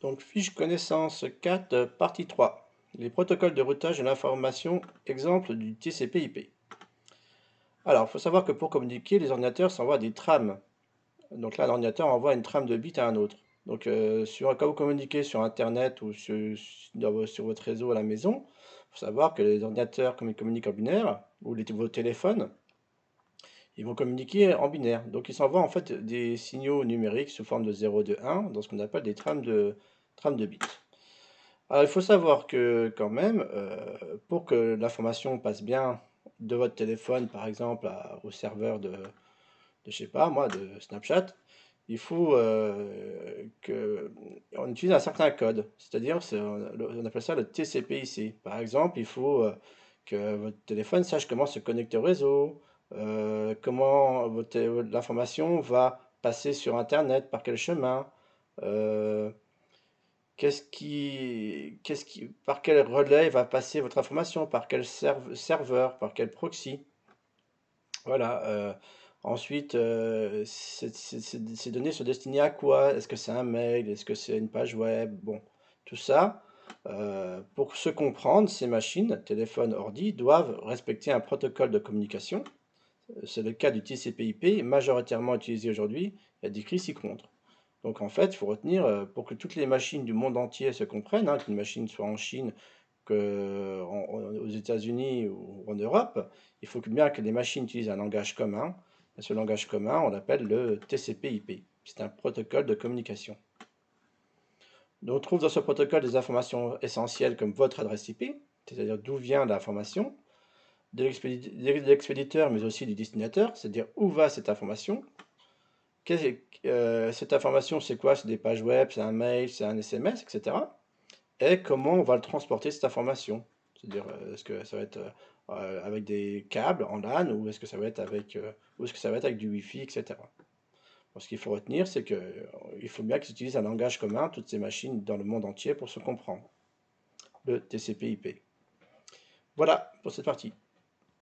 Donc, fiche connaissance 4, partie 3. Les protocoles de routage de l'information, exemple du TCP/IP. Alors, il faut savoir que pour communiquer, les ordinateurs s'envoient des trames. Donc là, l'ordinateur envoie une trame de bits à un autre. Donc, quand vous communiquez sur Internet ou sur votre réseau à la maison, il faut savoir que les ordinateurs, comme ils communiquent en binaire, ou vos téléphones, ils vont communiquer en binaire. Donc, ils s'envoient en fait des signaux numériques sous forme de 0, de 1, dans ce qu'on appelle des trames de bits. Alors, il faut savoir que quand même, pour que l'information passe bien de votre téléphone, par exemple, au serveur je sais pas moi, de Snapchat, il faut qu'on utilise un certain code. C'est-à-dire, on appelle ça le TCP/IP. Par exemple, il faut que votre téléphone sache comment se connecter au réseau, comment l'information va passer sur Internet, par quel chemin. euh, par quel relais va passer votre information, par quel serveur, par quel proxy. Voilà. Ensuite, ces données sont destinées à quoi? Est-ce que c'est un mail? Est-ce que c'est une page web? Bon, tout ça, pour se comprendre, ces machines, téléphone, ordi, doivent respecter un protocole de communication. C'est le cas du TCP/IP, majoritairement utilisé aujourd'hui. Il y a des crises s'y contre. Donc en fait, il faut retenir, pour que toutes les machines du monde entier se comprennent, hein, qu'une machine soit en Chine, aux États-Unis ou en Europe, il faut bien que les machines utilisent un langage commun. Et ce langage commun, on l'appelle le TCP/IP. C'est un protocole de communication. Donc, on trouve dans ce protocole des informations essentielles comme votre adresse IP, c'est-à-dire d'où vient l'information, de l'expéditeur, mais aussi du destinataire, c'est-à-dire où va cette information. Cette information, c'est quoi? C'est des pages web, c'est un mail, c'est un SMS, etc. Et comment on va le transporter, cette information. C'est-à-dire, est-ce que ça va être avec des câbles en LAN ou est-ce que ça va être avec du Wi-Fi, etc. Bon, ce qu'il faut retenir, c'est qu'il faut bien qu'ils utilisent un langage commun, toutes ces machines dans le monde entier, pour se comprendre. Le TCP/IP. Voilà pour cette partie.